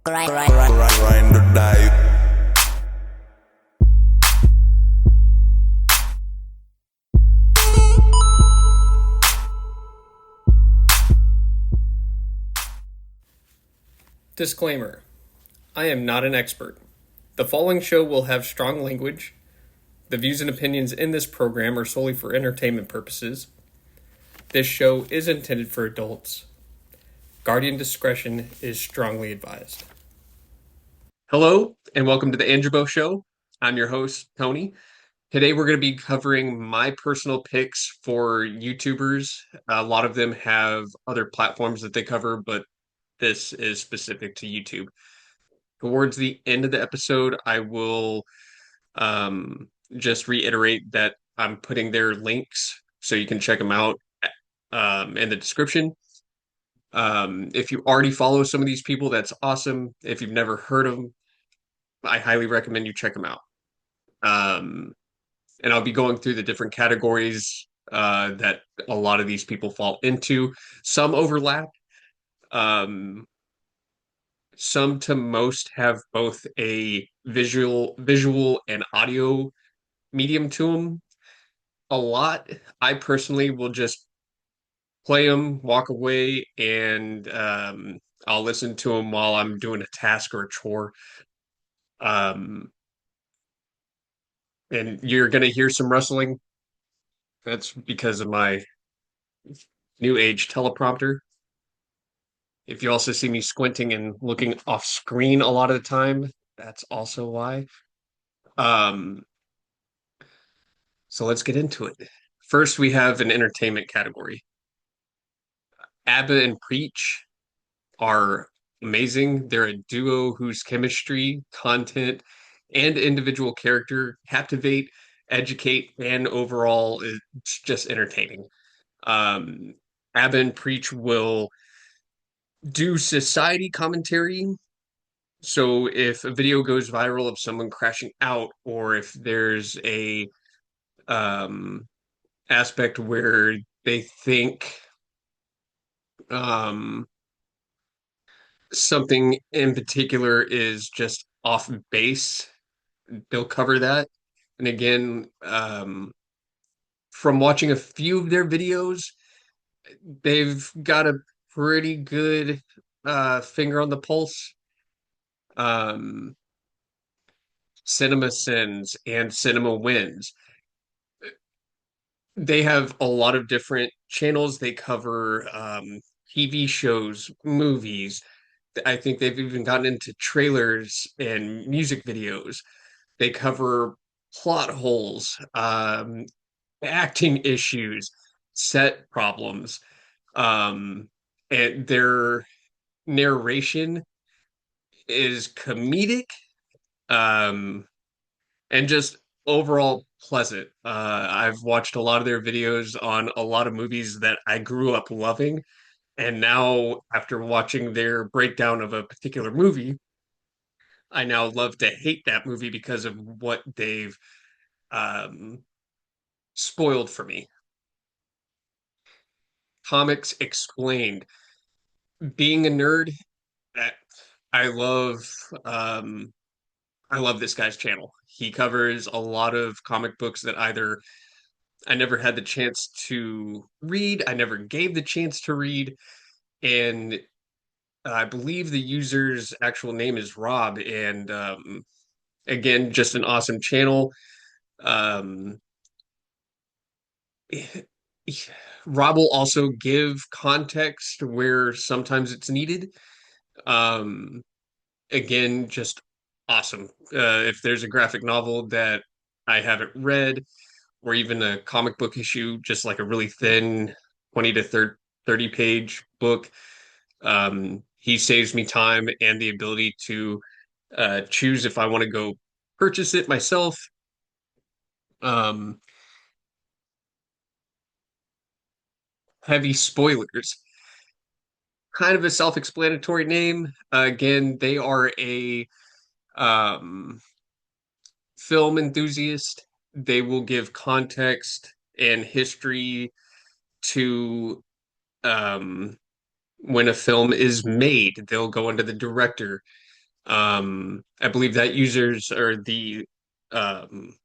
Grind or die. Disclaimer: I am not an expert. The following show will have strong language. The views and opinions in this program are solely for entertainment purposes. This show is intended for adults. Guardian discretion is strongly advised. Hello, and welcome to the Andrew Show. I'm your host, Tony. Today we're going to be covering my personal picks for YouTubers. A lot of them have other platforms that they cover, but this is specific to YouTube. Towards the end of the episode, I will just reiterate that I'm putting their links so you can check them out in the description. If you already follow some of these people, that's awesome. If you've never heard of them, I highly recommend you check them out. And I'll be going through the different categories that a lot of these people fall into. Some overlap. Some to most have both a visual and audio medium to them. A lot, I personally will just play them, walk away, and I'll listen to them while I'm doing a task or a chore. And you're gonna hear some rustling. That's because of my new age teleprompter. If you also see me squinting and looking off screen a lot of the time, that's also why. Um, so let's get into it. First, we have an entertainment category. ABBA and Preach are amazing. They're a duo whose chemistry, content, and individual character captivate, educate, and overall it's just entertaining. Um, ABBA and Preach will do society commentary. So if a video goes viral of someone crashing out, or if there's a um, aspect where they think um, something in particular is just off base, they'll cover that. And again, from watching a few of their videos, they've got a pretty good finger on the pulse. Um, Cinema Sins and Cinema Wins. They have a lot of different channels. They cover TV shows, movies. I think they've even gotten into trailers and music videos. They cover plot holes, acting issues, set problems, and their narration is comedic, um, and just overall pleasant. I've watched a lot of their videos on a lot of movies that I grew up loving, and now after watching their breakdown of a particular movie, I now love to hate that movie because of what they've um, spoiled for me. Comics Explained. Being a nerd, I I love um, I love this guy's channel. He covers a lot of comic books that either I never had the chance to read, I never gave the chance to read, and I believe the user's actual name is Rob. And again, just an awesome channel. Um, Rob will also give context where sometimes it's needed. Um, Again, just awesome. If there's a graphic novel that I haven't read, or even a comic book issue, just like a really thin 20 to 30 page book, he saves me time and the ability to choose if I want to go purchase it myself. Um, Heavy spoilers. Kind of a self-explanatory name. Again, they are a um, film enthusiast. They will give context and history to um, when a film is made. They'll go into the director. I believe that users or the um,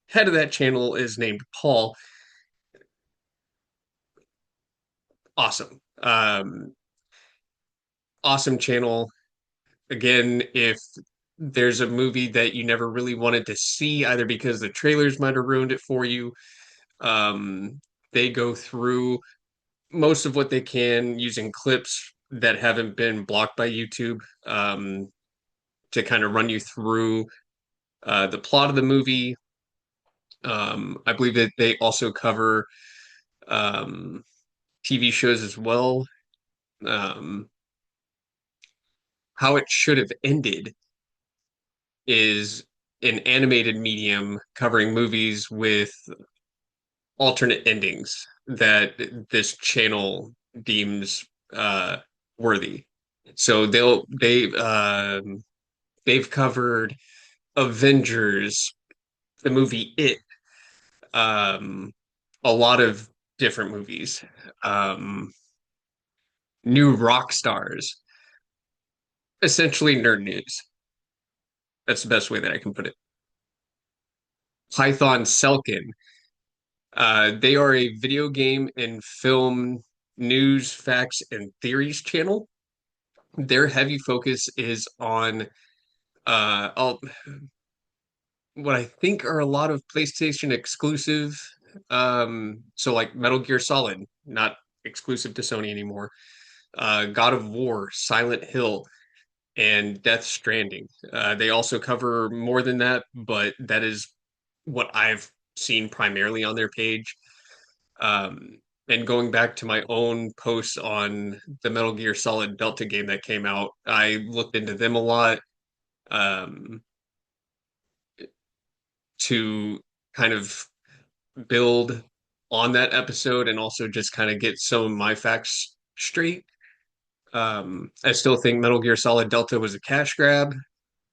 head of that channel is named Paul. Awesome. Awesome channel. Again, if there's a movie that you never really wanted to see, either because the trailers might have ruined it for you, um, they go through most of what they can using clips that haven't been blocked by YouTube, to kind of run you through the plot of the movie. I believe that they also cover um, TV shows as well. Um, how it should have ended is an animated medium covering movies with alternate endings that this channel deems worthy. So they've covered Avengers, the movie It, um, a lot of different movies, um, new rock stars, essentially nerd news. That's the best way that I can put it. Python Selkin. They are a video game and film news, facts, and theories channel. Their heavy focus is on what I think are a lot of PlayStation exclusive. So like Metal Gear Solid, not exclusive to Sony anymore. God of War, Silent Hill, and Death Stranding. They also cover more than that, but that is what I've seen primarily on their page. Um, and going back to my own posts on the Metal Gear Solid Delta game that came out, I looked into them a lot, um, to kind of build on that episode and also just kind of get some of my facts straight. I still think Metal Gear Solid Delta was a cash grab.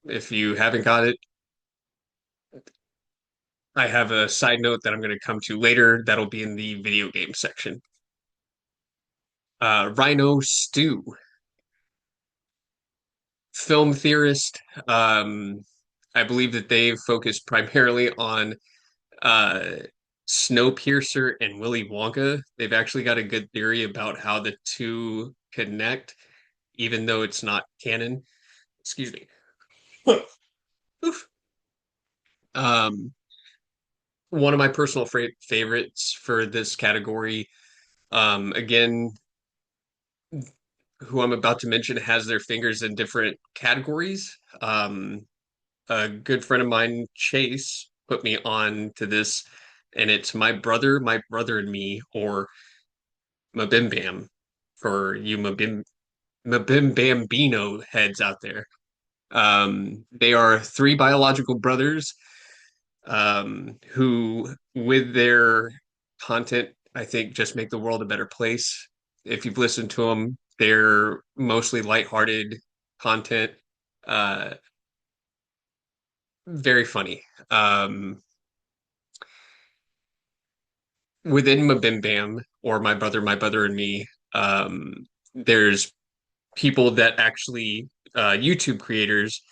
If you haven't got it, I have a side note that I'm going to come to later. That'll be in the video game section. Rhino Stew, film theorist. Um, I believe that they've focused primarily on uh, Snowpiercer and Willy Wonka. They've actually got a good theory about how the two connect, even though it's not canon. Excuse me. Oof. Um, One of my personal favorites for this category, again, who I'm about to mention has their fingers in different categories. A good friend of mine, Chase, put me on to this, and it's my brother and me, or Mabim Bam for you Mabim Bambino heads out there. They are three biological brothers, who, with their content, I think just make the world a better place. If you've listened to them, they're mostly lighthearted content, uh, very funny. Within Mabim Bam or My Brother and Me, there's people that actually, YouTube creators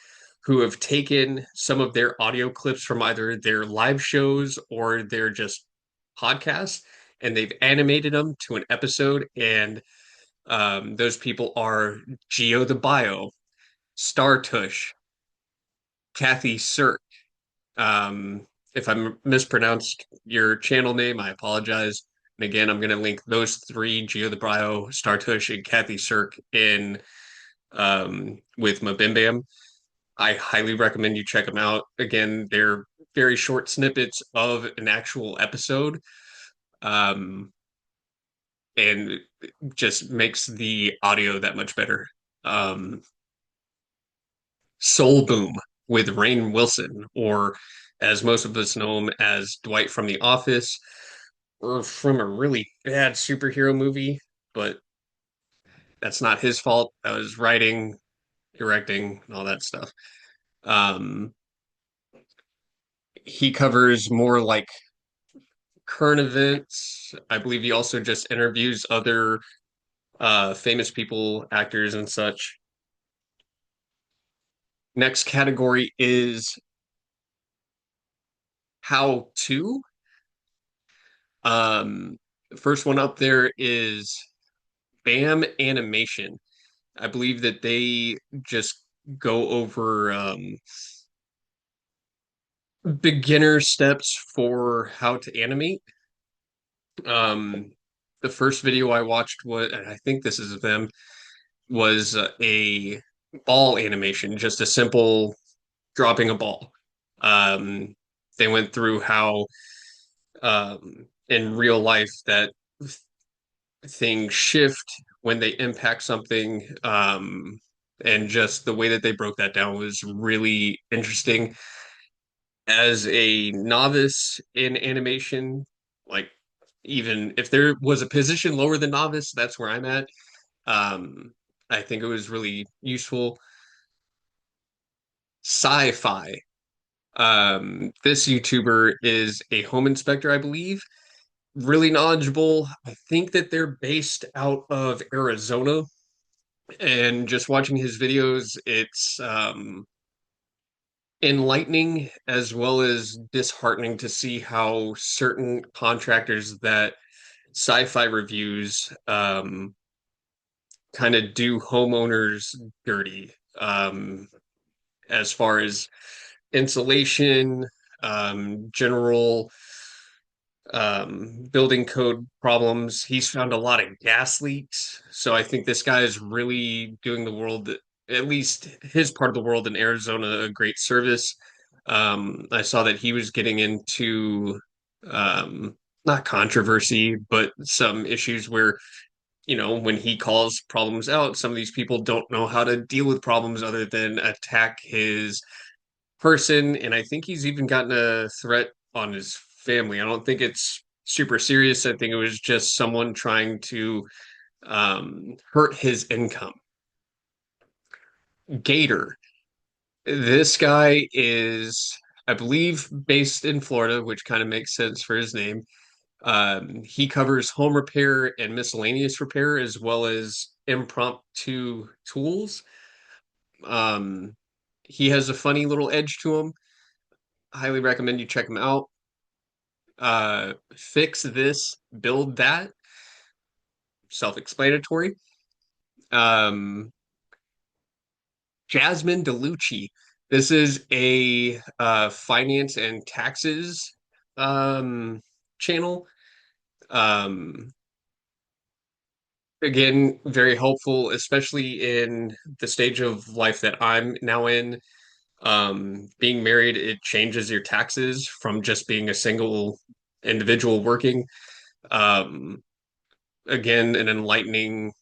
who have taken some of their audio clips from either their live shows or their just podcasts, and they've animated them to an episode. And those people are Geo the Bio, Star Tush, Kathy Cirque. If I mispronounced your channel name, I apologize. And again, I'm going to link those three, Geo the Bio, Star Tush, and Kathy Cirque, in with Mabimbam. I highly recommend you check them out. Again, they're very short snippets of an actual episode, um, and just makes the audio that much better. Um, SoulBoom with Rainn Wilson, or as most of us know him as Dwight from The Office, or from a really bad superhero movie, but that's not his fault. That was writing, directing, and all that stuff. Um, he covers more like current events. I believe he also just interviews other famous people, actors, and such. Next category is how to. Um, First one up there is BAM Animation. I believe that they just go over beginner steps for how to animate. Um, the first video I watched was, and I think this is them, was a ball animation, just a simple dropping a ball. Um, they went through how in real life that things shift when they impact something. And just the way that they broke that down was really interesting. As a novice in animation, like even if there was a position lower than novice, that's where I'm at. Um, I think it was really useful. Sci-fi. This YouTuber is a home inspector, I believe. Really knowledgeable. I think that they're based out of Arizona, and just watching his videos, it's enlightening as well as disheartening to see how certain contractors that sci-fi reviews kind of do homeowners dirty, as far as insulation, general building code problems. He's found a lot of gas leaks. So I think this guy is really doing the world, at least his part of the world in Arizona, a great service. I saw that he was getting into not controversy, but some issues where, when he calls problems out, some of these people don't know how to deal with problems other than attack his person, and I think he's even gotten a threat on his family. I don't think it's super serious. I think it was just someone trying to hurt his income. Gator. This guy is, I believe, based in Florida, which kind of makes sense for his name. He covers home repair and miscellaneous repair as well as impromptu tools. Um, he has a funny little edge to him. Highly recommend you check him out. Fix this, build that, self-explanatory. Um, Jasmine DeLucci. This is a finance and taxes channel. Um, Again, very helpful, especially in the stage of life that I'm now in. Being married, it changes your taxes from just being a single individual working. Um, Again, an enlightening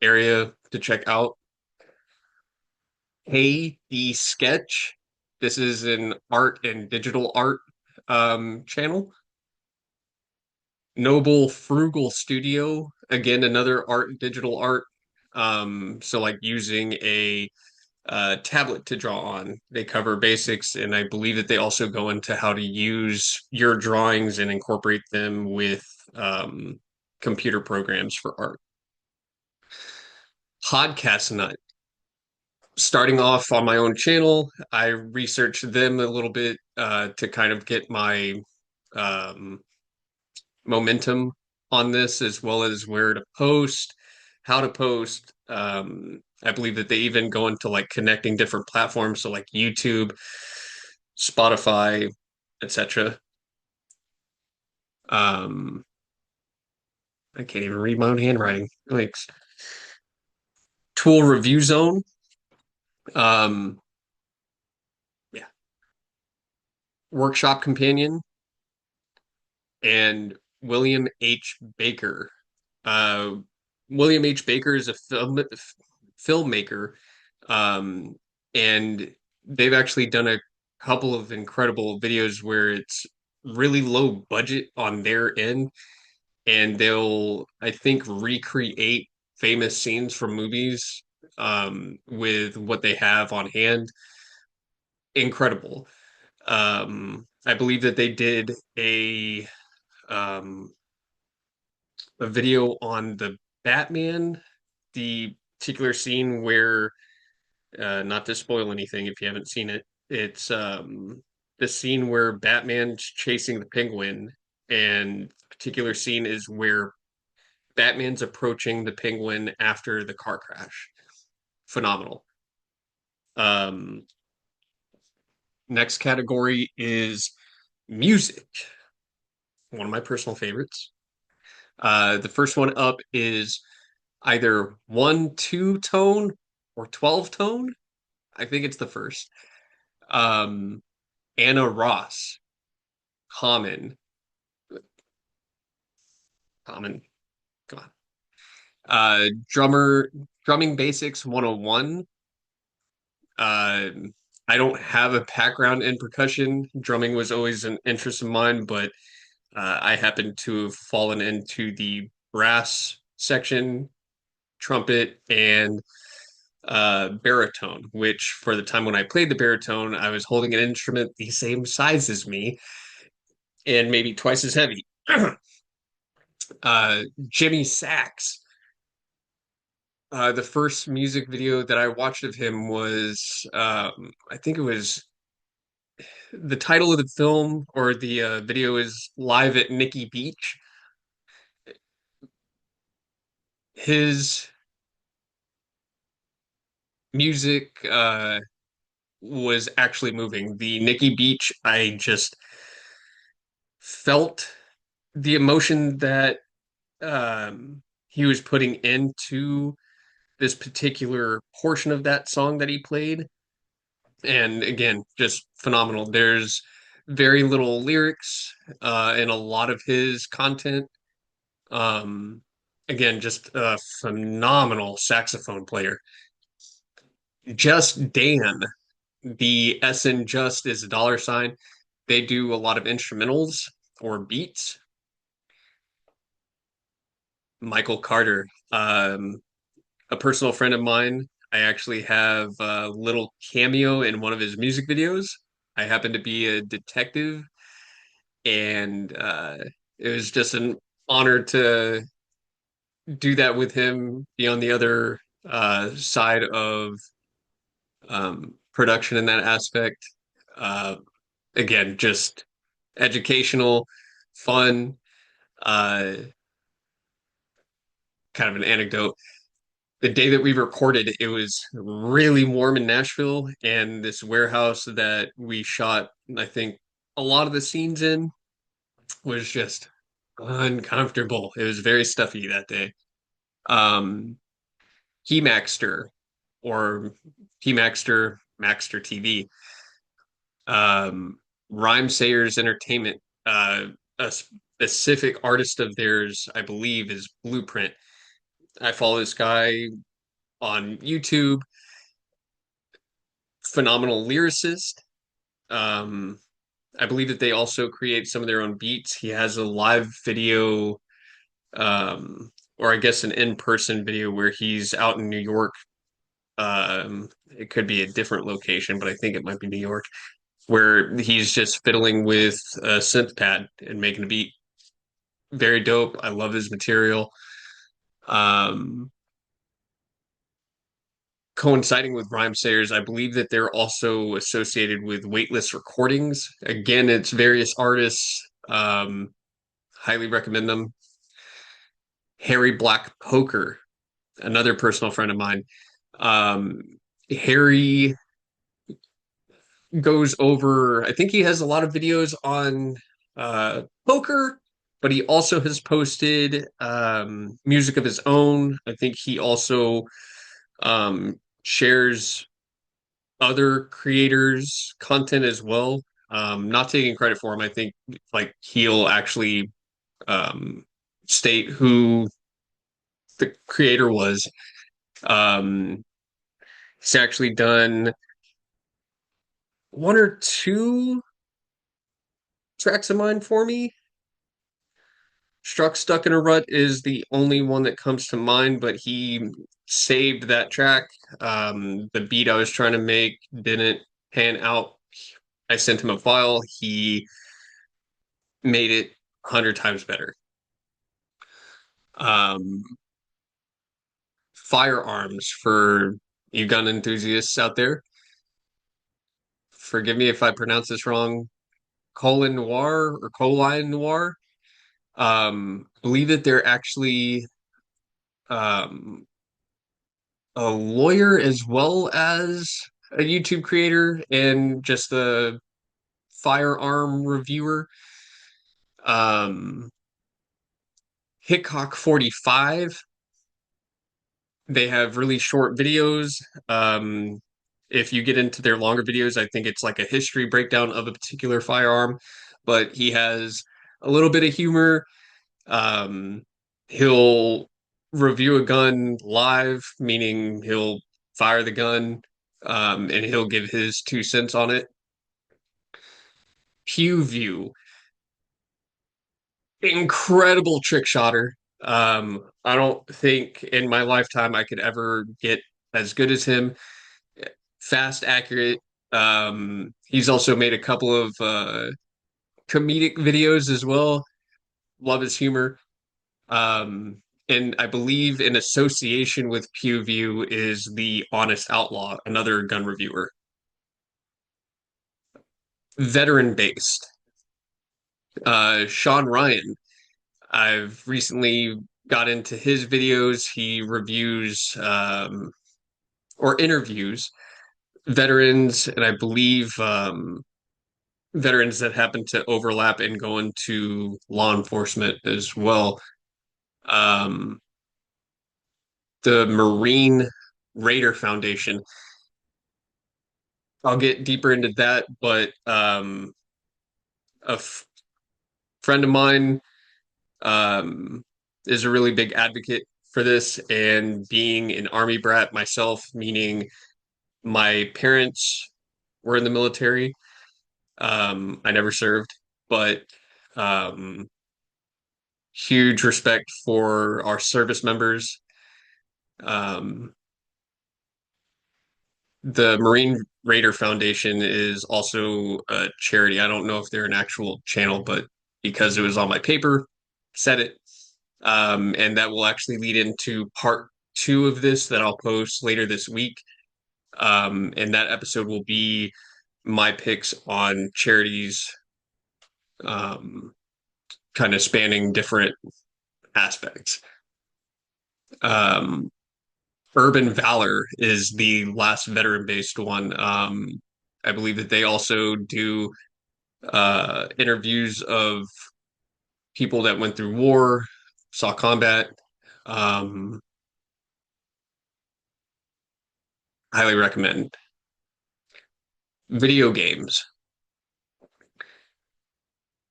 area to check out. Hey, the Sketch. This is an art and digital art channel. Noble Frugal Studio. Again, another art and digital art. So like using a tablet to draw on. They cover basics, and I believe that they also go into how to use your drawings and incorporate them with computer programs for art. Podcast Nut. Starting off on my own channel, I researched them a little bit to kind of get my um, momentum on this, as well as where to post, how to post. I believe that they even go into like connecting different platforms, so like YouTube, Spotify, etc. Um, I can't even read my own handwriting. Like Tool Review Zone. Um, yeah, Workshop Companion and William H. Baker. Uh, William H. Baker is a filmmaker, um, and they've actually done a couple of incredible videos where it's really low budget on their end, and they'll, I think, recreate famous scenes from movies with what they have on hand. Incredible. I believe that they did um, a video on the Batman, the particular scene where Not to spoil anything if you haven't seen it. It's the scene where Batman's chasing the Penguin, and the particular scene is where Batman's approaching the Penguin after the car crash. Phenomenal. Um, Next category is music, one of my personal favorites. The first one up is either 1-2 tone or 12 tone. I think it's the first. Um, Anna Ross, Common, Common, come on. Drumming Basics 101. Uh, I don't have a background in percussion. Drumming was always an interest of mine, but I happen to have fallen into the brass section, trumpet, and baritone, which for the time when I played the baritone, I was holding an instrument the same size as me and maybe twice as heavy. Jimmy Sachs. The first music video that I watched of him was, I think it was the title of the film or the video is Live at Nikki Beach. His music was actually moving. The Nikki Beach, I just felt the emotion that he was putting into this particular portion of that song that he played. And again, just phenomenal. There's very little lyrics in a lot of his content. Um, Again, just a phenomenal saxophone player. Just Dan, the S in just is a dollar sign. They do a lot of instrumentals or beats. Michael Carter, a personal friend of mine. I actually have a little cameo in one of his music videos. I happen to be a detective, and it was just an honor to do that with him, be on the other side of production in that aspect. Uh, Again, just educational, fun, uh, kind of an anecdote. The day that we recorded, it was really warm in Nashville, and this warehouse that we shot, I think, a lot of the scenes in was just uncomfortable. It was very stuffy that day. Um, Keymaxter or Maxter TV, um, Rhyme Sayers Entertainment, a specific artist of theirs, I believe, is Blueprint. I follow this guy on YouTube, phenomenal lyricist. Um, I believe that they also create some of their own beats. He has a live video, or I guess an in-person video where he's out in New York. It could be a different location, but I think it might be New York, where he's just fiddling with a synth pad and making a beat. Very dope. I love his material. Um, Coinciding with Rhyme Sayers, I believe that they're also associated with Weightless Recordings. Again, it's various artists. Highly recommend them. Harry Black Poker, another personal friend of mine. Um, Harry goes over, I think he has a lot of videos on poker, but he also has posted music of his own. I think he also shares other creators' content as well. Not taking credit for him, I think like he'll actually um, state who the creator was. Um, he's actually done one or two tracks of mine for me. Struck Stuck in a Rut is the only one that comes to mind, but he saved that track. The beat I was trying to make didn't pan out. I sent him a file. He made it 100 times better. Um, Firearms for you gun enthusiasts out there, forgive me if I pronounce this wrong, Colin Noir or Colin Noir. Believe that they're actually um, a lawyer as well as a YouTube creator and just a firearm reviewer. Um, Hickok 45. They have really short videos. Um, if you get into their longer videos, I think it's like a history breakdown of a particular firearm, but he has a little bit of humor. Um, he'll review a gun live, meaning he'll fire the gun, and he'll give his 2 cents on it. Pew View, incredible trick shotter. I don't think in my lifetime I could ever get as good as him. Fast, accurate. He's also made a couple of comedic videos as well. Love his humor. And I believe in association with PewView is the Honest Outlaw, another gun reviewer. Veteran based. Sean Ryan. I've recently got into his videos. He reviews or interviews veterans, and I believe veterans that happen to overlap and go into law enforcement as well. Um, the Marine Raider Foundation. I'll get deeper into that, but a friend of mine is a really big advocate for this, and being an Army brat myself, meaning my parents were in the military. I never served, but um, huge respect for our service members. Um, the Marine Raider Foundation is also a charity. I don't know if they're an actual channel, but because it was on my paper, said it. And that will actually lead into part 2 of this that I'll post later this week. And that episode will be my picks on charities, um, kind of spanning different aspects. Um, Urban Valor is the last veteran based one. I believe that they also do interviews of people that went through war, saw combat. Um, Highly recommend. Video games.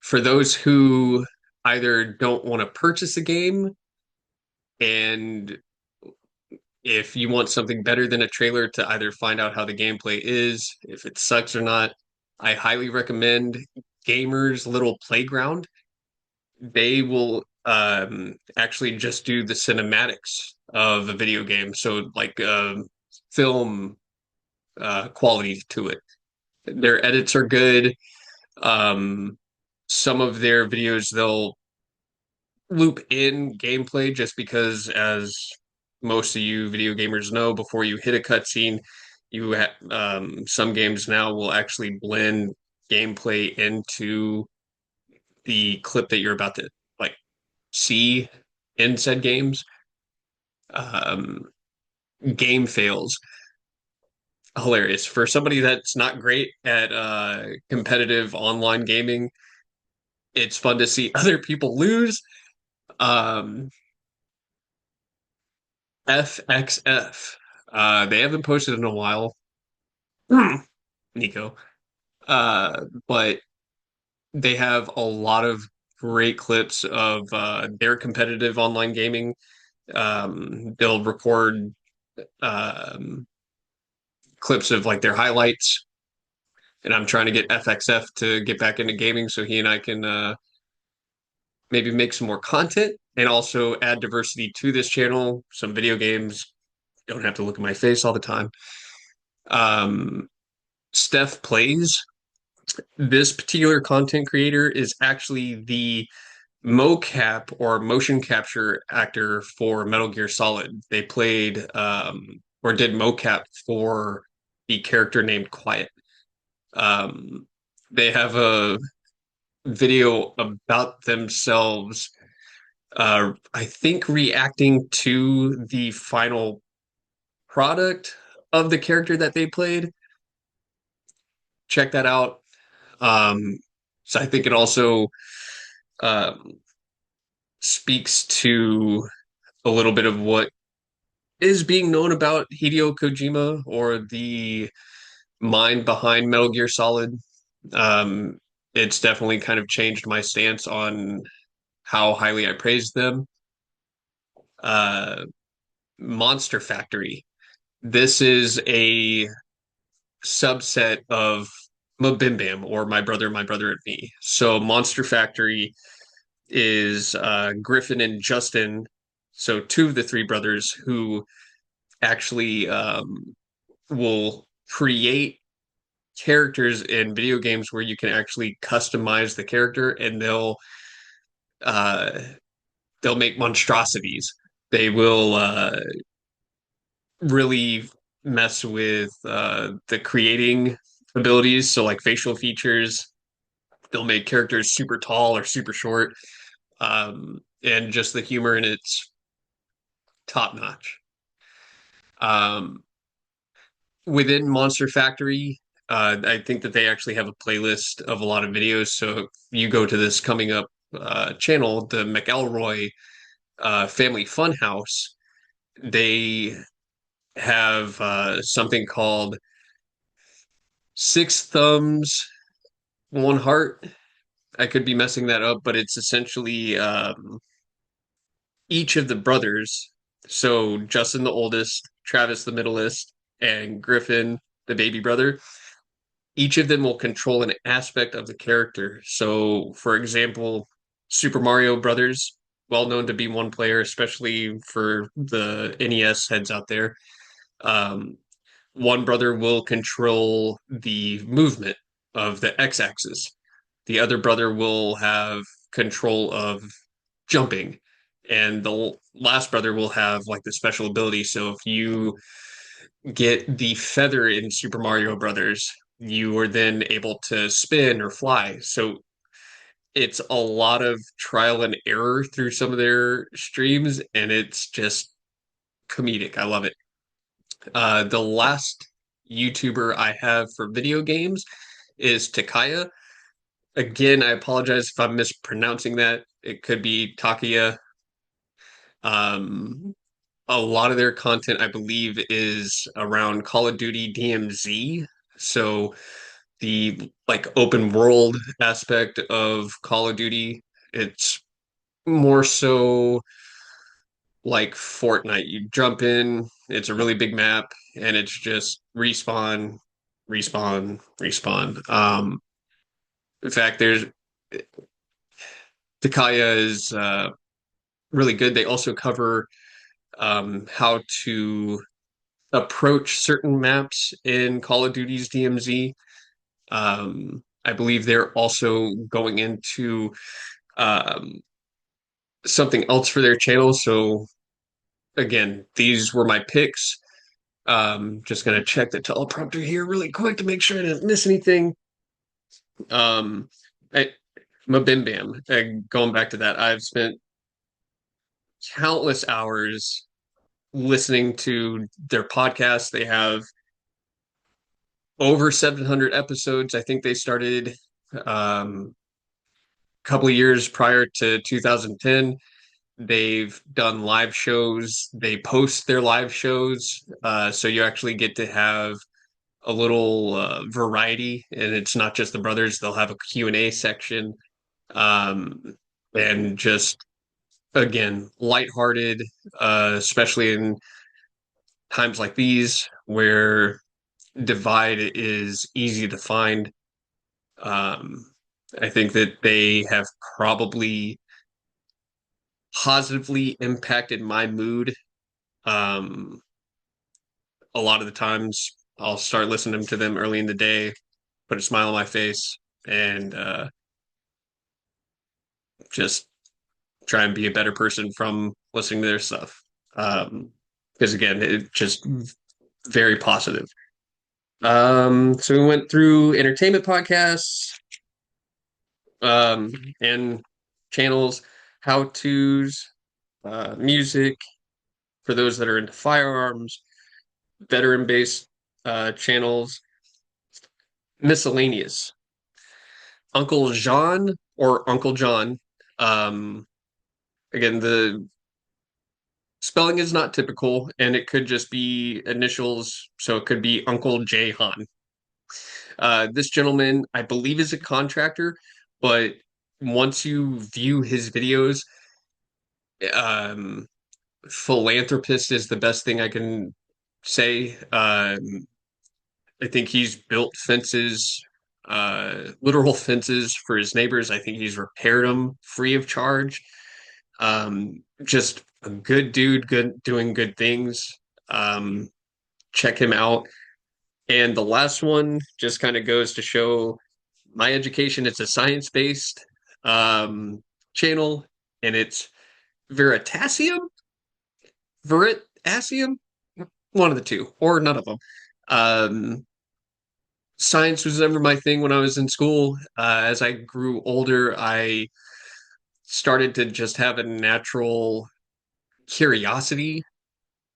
For those who either don't want to purchase a game, and if you want something better than a trailer to either find out how the gameplay is, if it sucks or not, I highly recommend Gamers Little Playground. They will actually just do the cinematics of a video game, so like film quality to it. Their edits are good. Um, some of their videos they'll loop in gameplay just because, as most of you video gamers know, before you hit a cutscene, some games now will actually blend gameplay into the clip that you're about to like see in said games. Um, Game fails, hilarious for somebody that's not great at competitive online gaming. It's fun to see other people lose. Um, FXF. They haven't posted in a while, Nico. But they have a lot of great clips of their competitive online gaming. They'll record um, clips of like their highlights, and I'm trying to get FXF to get back into gaming so he and I can maybe make some more content and also add diversity to this channel. Some video games. Don't have to look at my face all the time. Um, Steph Plays. This particular content creator is actually the mocap or motion capture actor for Metal Gear Solid. They played or did mocap for the character named Quiet. Um, they have a video about themselves, I think reacting to the final product of the character that they played. Check that out. Um, so I think it also um, speaks to a little bit of what is being known about Hideo Kojima or the mind behind Metal Gear Solid. Um, it's definitely kind of changed my stance on how highly I praise them. Uh, Monster Factory. This is a subset of Mabim Bam or My Brother and Me. So Monster Factory is Griffin and Justin, so two of the three brothers who actually will create characters in video games where you can actually customize the character, and uh, they'll make monstrosities. They will really mess with the creating abilities, so like facial features. They'll make characters super tall or super short, and just the humor in it's top notch. Um, Within Monster Factory, I think that they actually have a playlist of a lot of videos. So if you go to this coming up channel, the McElroy Family Funhouse, they have something called Six Thumbs, One Heart. I could be messing that up, but it's essentially each of the brothers. So Justin, the oldest, Travis, the middleest, and Griffin, the baby brother, each of them will control an aspect of the character. So, for example, Super Mario Brothers, well known to be one player, especially for the NES heads out there. Um, One brother will control the movement of the x-axis. The other brother will have control of jumping, and the last brother will have like the special ability. So if you get the feather in Super Mario Brothers, you are then able to spin or fly. So it's a lot of trial and error through some of their streams, and it's just comedic. I love it. The last YouTuber I have for video games is Takaya. Again, I apologize if I'm mispronouncing that. It could be Takia. Um, a lot of their content, I believe, is around Call of Duty DMZ. So the like open world aspect of Call of Duty, it's more so like Fortnite. You jump in, it's a really big map, and it's just respawn, respawn, respawn. In fact, there's Takaya is really good. They also cover how to approach certain maps in Call of Duty's DMZ. I believe they're also going into um, something else for their channel. So again, these were my picks. Just gonna check the teleprompter here really quick to make sure I didn't miss anything. Um, I, Mabim Bam. Going back to that, I've spent countless hours listening to their podcast. They have over 700 episodes. I think they started a couple of years prior to 2010. They've done live shows. They post their live shows, so you actually get to have a little variety, and it's not just the brothers. They'll have a Q&A section, um, and just again lighthearted, especially in times like these where divide is easy to find. Um, I think that they have probably positively impacted my mood. Um, a lot of the times I'll start listening to them early in the day, put a smile on my face, and just try and be a better person from listening to their stuff. Because again, it just very positive. So we went through entertainment podcasts, and channels, how to's, music for those that are into firearms, veteran based channels, miscellaneous. Uncle Jean or Uncle John. Um, Again, the spelling is not typical, and it could just be initials, so it could be Uncle J Han. This gentleman, I believe, is a contractor, but once you view his videos, um, philanthropist is the best thing I can say. I think he's built fences, literal fences for his neighbors. I think he's repaired them free of charge. Just a good dude, good doing good things. Um, Check him out. And the last one just kind of goes to show my education. It's a science-based um, channel, and it's Veritasium, Veritasium, one of the two, or none of them. Um, Science was never my thing when I was in school. As I grew older, I started to just have a natural curiosity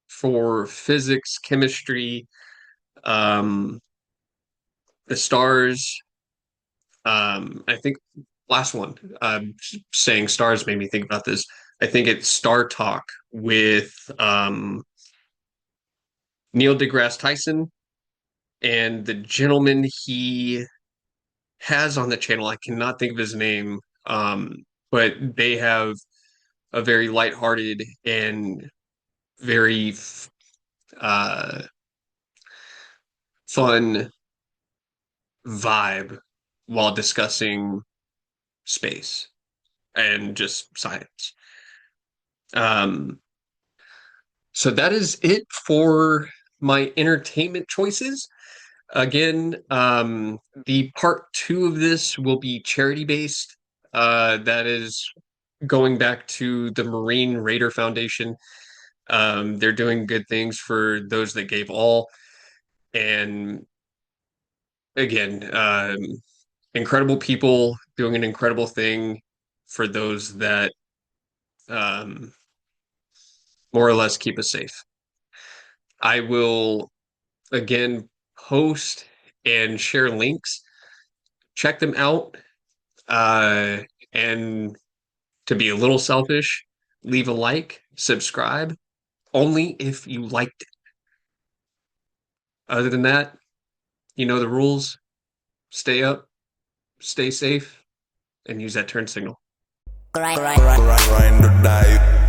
for physics, chemistry, um, the stars. I think last one, saying stars made me think about this. I think it's Star Talk with Neil deGrasse Tyson and the gentleman he has on the channel. I cannot think of his name, but they have a very lighthearted and very uh, fun vibe while discussing space and just science. Um, so that is it for my entertainment choices. Again, the part two of this will be charity based. That is going back to the Marine Raider Foundation. They're doing good things for those that gave all. And again, incredible people doing an incredible thing for those that um, more or less keep us safe. I will again post and share links. Check them out. And to be a little selfish, leave a like, subscribe, only if you liked it. Other than that, you know the rules. Stay up, stay safe, and use that turn signal. Grind or die.